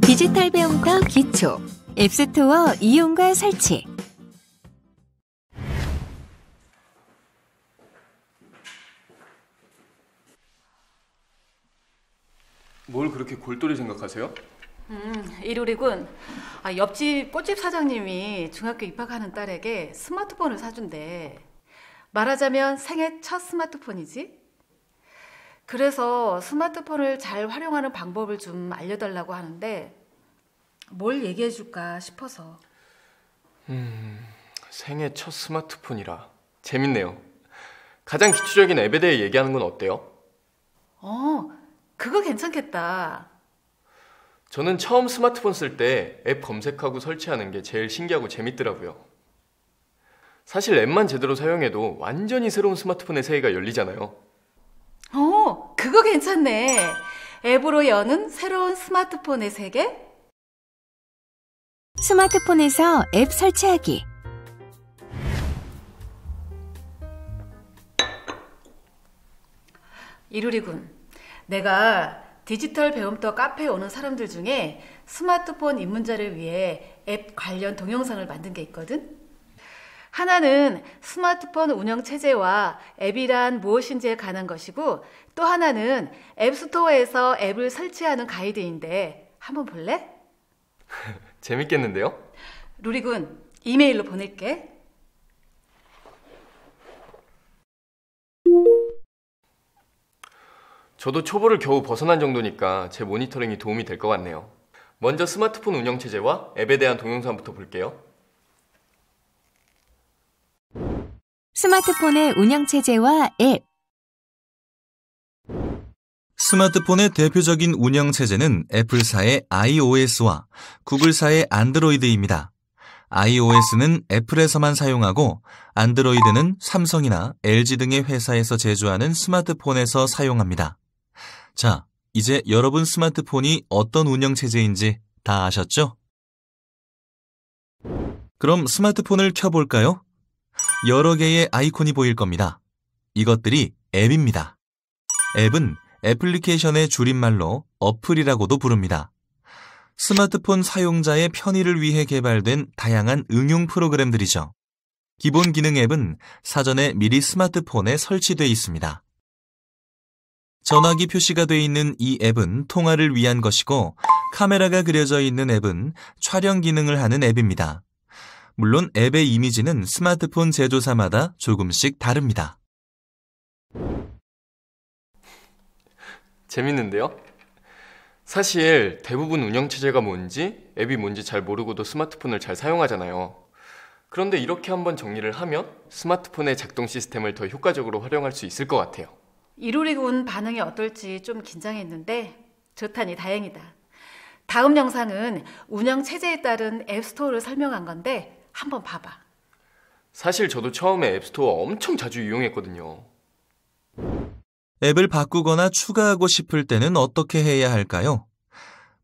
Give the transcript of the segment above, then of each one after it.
디지털 배움터 기초, 앱스토어 이용과 설치. 뭘 그렇게 골똘히 생각하세요? 이루리군. 옆집 꽃집 사장님이 중학교 입학하는 딸에게 스마트폰을 사준대. 말하자면 생애 첫 스마트폰이지. 그래서 스마트폰을 잘 활용하는 방법을 좀 알려달라고 하는데 뭘 얘기해줄까 싶어서. 생애 첫 스마트폰이라. 재밌네요. 가장 기초적인 앱에 대해 얘기하는 건 어때요? 그거 괜찮겠다. 저는 처음 스마트폰 쓸 때 앱 검색하고 설치하는 게 제일 신기하고 재밌더라고요. 사실 앱만 제대로 사용해도 완전히 새로운 스마트폰의 세계가 열리잖아요. 그거 괜찮네. 앱으로 여는 새로운 스마트폰의 세계? 스마트폰에서 앱 설치하기. 이루리군. 내가 디지털 배움터 카페에 오는 사람들 중에 스마트폰 입문자를 위해 앱 관련 동영상을 만든 게 있거든. 하나는 스마트폰 운영 체제와 앱이란 무엇인지에 관한 것이고, 또 하나는 앱스토어에서 앱을 설치하는 가이드인데 한번 볼래? 재밌겠는데요? 루리군, 이메일로 보낼게. 저도 초보를 겨우 벗어난 정도니까 제 모니터링이 도움이 될 것 같네요. 먼저 스마트폰 운영 체제와 앱에 대한 동영상부터 볼게요. 스마트폰의 운영체제와 앱. 스마트폰의 대표적인 운영체제는 애플사의 iOS와 구글사의 안드로이드입니다. iOS는 애플에서만 사용하고 안드로이드는 삼성이나 LG 등의 회사에서 제조하는 스마트폰에서 사용합니다. 자, 이제 여러분 스마트폰이 어떤 운영체제인지 다 아셨죠? 그럼 스마트폰을 켜볼까요? 여러 개의 아이콘이 보일 겁니다. 이것들이 앱입니다. 앱은 애플리케이션의 줄임말로 어플이라고도 부릅니다. 스마트폰 사용자의 편의를 위해 개발된 다양한 응용 프로그램들이죠. 기본 기능 앱은 사전에 미리 스마트폰에 설치되어 있습니다. 전화기 표시가 되어 있는 이 앱은 통화를 위한 것이고, 카메라가 그려져 있는 앱은 촬영 기능을 하는 앱입니다. 물론 앱의 이미지는 스마트폰 제조사마다 조금씩 다릅니다. 재밌는데요? 사실 대부분 운영체제가 뭔지, 앱이 뭔지 잘 모르고도 스마트폰을 잘 사용하잖아요. 그런데 이렇게 한번 정리를 하면 스마트폰의 작동 시스템을 더 효과적으로 활용할 수 있을 것 같아요. 이루리군 반응이 어떨지 좀 긴장했는데 좋다니 다행이다. 다음 영상은 운영 체제에 따른 앱스토어를 설명한 건데 한번 봐봐. 사실 저도 처음에 앱스토어 엄청 자주 이용했거든요. 앱을 바꾸거나 추가하고 싶을 때는 어떻게 해야 할까요?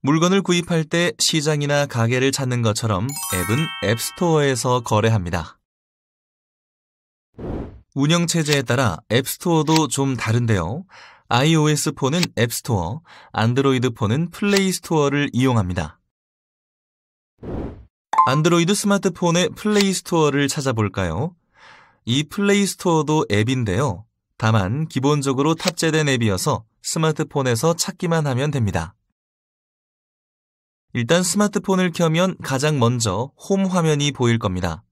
물건을 구입할 때 시장이나 가게를 찾는 것처럼 앱은 앱스토어에서 거래합니다. 운영체제에 따라 앱스토어도 좀 다른데요. iOS 폰은 앱스토어, 안드로이드 폰은 플레이스토어를 이용합니다. 안드로이드 스마트폰의 플레이스토어를 찾아볼까요? 이 플레이스토어도 앱인데요. 다만 기본적으로 탑재된 앱이어서 스마트폰에서 찾기만 하면 됩니다. 일단 스마트폰을 켜면 가장 먼저 홈 화면이 보일 겁니다.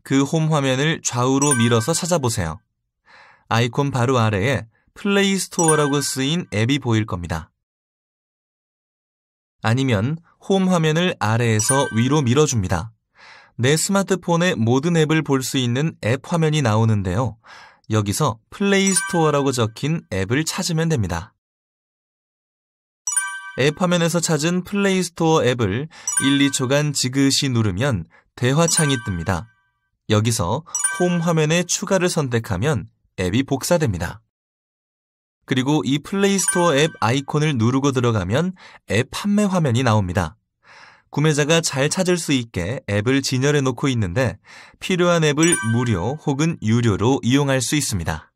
그 홈 화면을 좌우로 밀어서 찾아보세요. 아이콘 바로 아래에 플레이스토어라고 쓰인 앱이 보일 겁니다. 아니면 홈 화면을 아래에서 위로 밀어줍니다. 내 스마트폰의 모든 앱을 볼 수 있는 앱 화면이 나오는데요. 여기서 플레이스토어라고 적힌 앱을 찾으면 됩니다. 앱 화면에서 찾은 플레이스토어 앱을 1, 2초간 지그시 누르면 대화창이 뜹니다. 여기서 홈 화면에 추가를 선택하면 앱이 복사됩니다. 그리고 이 플레이스토어 앱 아이콘을 누르고 들어가면 앱 판매 화면이 나옵니다. 구매자가 잘 찾을 수 있게 앱을 진열해 놓고 있는데 필요한 앱을 무료 혹은 유료로 이용할 수 있습니다.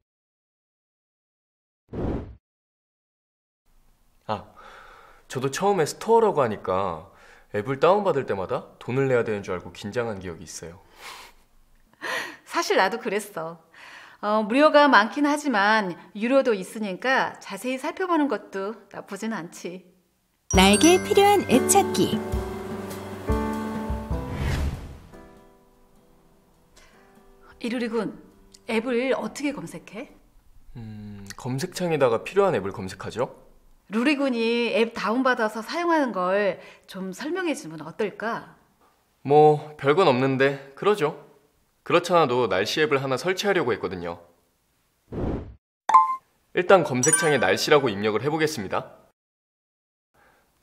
저도 처음에 스토어라고 하니까 앱을 다운받을 때마다 돈을 내야 되는 줄 알고 긴장한 기억이 있어요. 사실 나도 그랬어. 무료가 많긴 하지만 유료도 있으니까 자세히 살펴보는 것도 나쁘진 않지. 나에게 필요한 앱 찾기. 이루리군, 앱을 어떻게 검색해? 검색창에다가 필요한 앱을 검색하죠? 루리군이 앱 다운받아서 사용하는 걸 좀 설명해주면 어떨까? 뭐 별건 없는데 그러죠. 그렇잖아도 날씨 앱을 하나 설치하려고 했거든요. 일단 검색창에 날씨라고 입력을 해보겠습니다.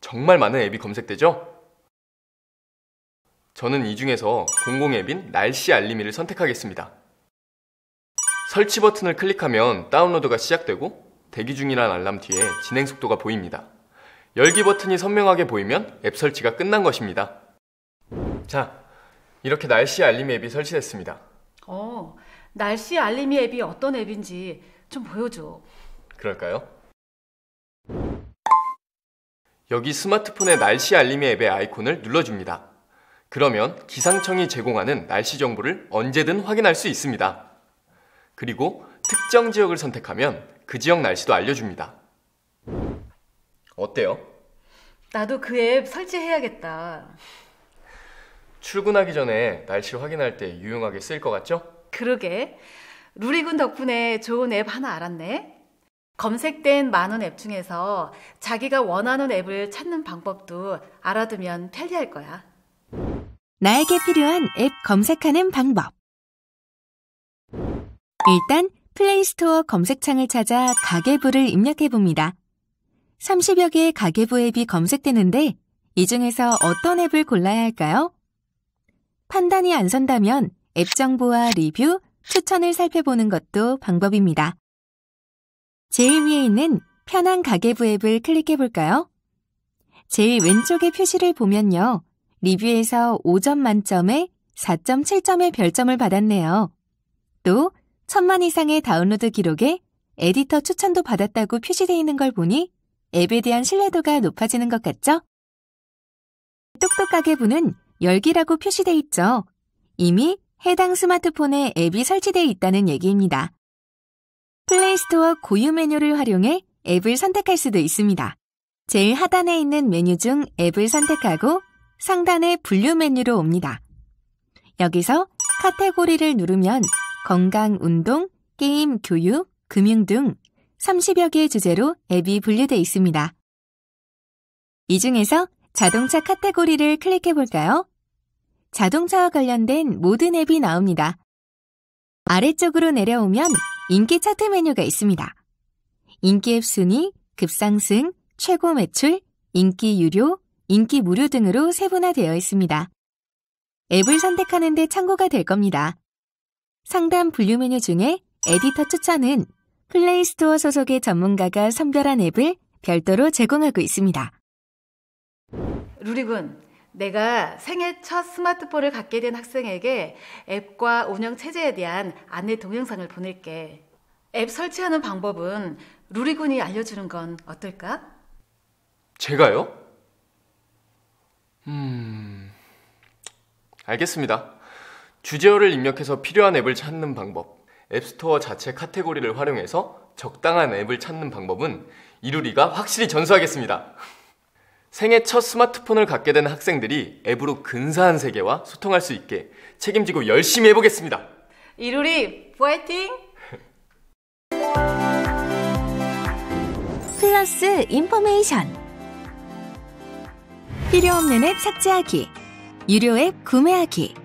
정말 많은 앱이 검색되죠? 저는 이 중에서 공공 앱인 날씨 알림이를 선택하겠습니다. 설치 버튼을 클릭하면 다운로드가 시작되고 대기 중이란 알람 뒤에 진행 속도가 보입니다. 열기 버튼이 선명하게 보이면 앱 설치가 끝난 것입니다. 자, 이렇게 날씨 알림 앱이 설치됐습니다. 날씨 알림이 앱이 어떤 앱인지 좀 보여줘. 그럴까요? 여기 스마트폰의 날씨 알림이 앱의 아이콘을 눌러줍니다. 그러면 기상청이 제공하는 날씨 정보를 언제든 확인할 수 있습니다. 그리고 특정 지역을 선택하면 그 지역 날씨도 알려줍니다. 어때요? 나도 그 앱 설치해야겠다. 출근하기 전에 날씨 확인할 때 유용하게 쓰일 것 같죠? 그러게. 루리군 덕분에 좋은 앱 하나 알았네. 검색된 많은 앱 중에서 자기가 원하는 앱을 찾는 방법도 알아두면 편리할 거야. 나에게 필요한 앱 검색하는 방법. 일단 플레이스토어 검색창을 찾아 가계부를 입력해봅니다. 30여 개의 가계부 앱이 검색되는데 이 중에서 어떤 앱을 골라야 할까요? 판단이 안 선다면 앱 정보와 리뷰, 추천을 살펴보는 것도 방법입니다. 제일 위에 있는 편한 가계부 앱을 클릭해볼까요? 제일 왼쪽의 표시를 보면요. 리뷰에서 5점 만점에 4.7점의 별점을 받았네요. 또 1000만 이상의 다운로드 기록에 에디터 추천도 받았다고 표시되어 있는 걸 보니 앱에 대한 신뢰도가 높아지는 것 같죠? 똑똑 가계부는 열기라고 표시되어 있죠. 이미 해당 스마트폰에 앱이 설치되어 있다는 얘기입니다. 플레이스토어 고유 메뉴를 활용해 앱을 선택할 수도 있습니다. 제일 하단에 있는 메뉴 중 앱을 선택하고 상단의 분류 메뉴로 옵니다. 여기서 카테고리를 누르면 건강, 운동, 게임, 교육, 금융 등 30여 개의 주제로 앱이 분류되어 있습니다. 이 중에서 자동차 카테고리를 클릭해 볼까요? 자동차와 관련된 모든 앱이 나옵니다. 아래쪽으로 내려오면 인기 차트 메뉴가 있습니다. 인기 앱 순위, 급상승, 최고 매출, 인기 유료, 인기 무료 등으로 세분화되어 있습니다. 앱을 선택하는 데 참고가 될 겁니다. 상단 분류 메뉴 중에 에디터 추천은 플레이스토어 소속의 전문가가 선별한 앱을 별도로 제공하고 있습니다. 루리군, 내가 생애 첫 스마트폰을 갖게 된 학생에게 앱과 운영 체제에 대한 안내 동영상을 보낼게. 앱 설치하는 방법은 루리군이 알려주는 건 어떨까? 제가요? 알겠습니다. 주제어를 입력해서 필요한 앱을 찾는 방법, 앱스토어 자체 카테고리를 활용해서 적당한 앱을 찾는 방법은 이루리가 확실히 전수하겠습니다. 생애 첫 스마트폰을 갖게 된 학생들이 앱으로 근사한 세계와 소통할 수 있게 책임지고 열심히 해보겠습니다. 이루리, 파이팅! 플러스 인포메이션. 필요 없는 앱 삭제하기. 유료 앱 구매하기.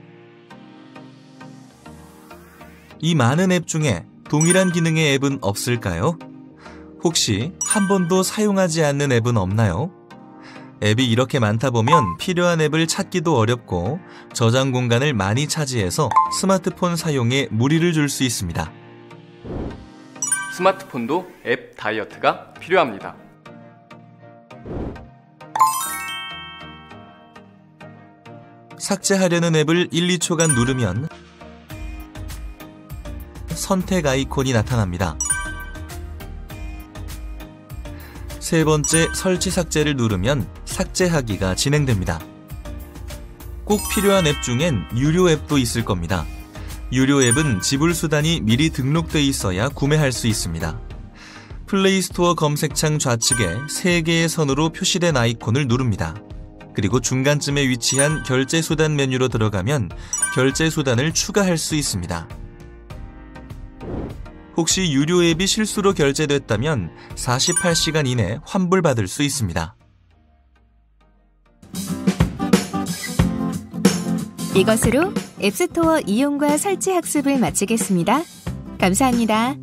이 많은 앱 중에 동일한 기능의 앱은 없을까요? 혹시 한 번도 사용하지 않는 앱은 없나요? 앱이 이렇게 많다 보면 필요한 앱을 찾기도 어렵고 저장 공간을 많이 차지해서 스마트폰 사용에 무리를 줄 수 있습니다. 스마트폰도 앱 다이어트가 필요합니다. 삭제하려는 앱을 1, 2초간 누르면 선택 아이콘이 나타납니다. 세 번째 설치 삭제를 누르면 삭제하기가 진행됩니다. 꼭 필요한 앱 중엔 유료 앱도 있을 겁니다. 유료 앱은 지불 수단이 미리 등록돼 있어야 구매할 수 있습니다. 플레이스토어 검색창 좌측에 3개의 선으로 표시된 아이콘을 누릅니다. 그리고 중간쯤에 위치한 결제 수단 메뉴로 들어가면 결제 수단을 추가할 수 있습니다. 혹시 유료 앱이 실수로 결제됐다면 48시간 이내 환불받을 수 있습니다. 이것으로 앱스토어 이용과 설치 학습을 마치겠습니다. 감사합니다.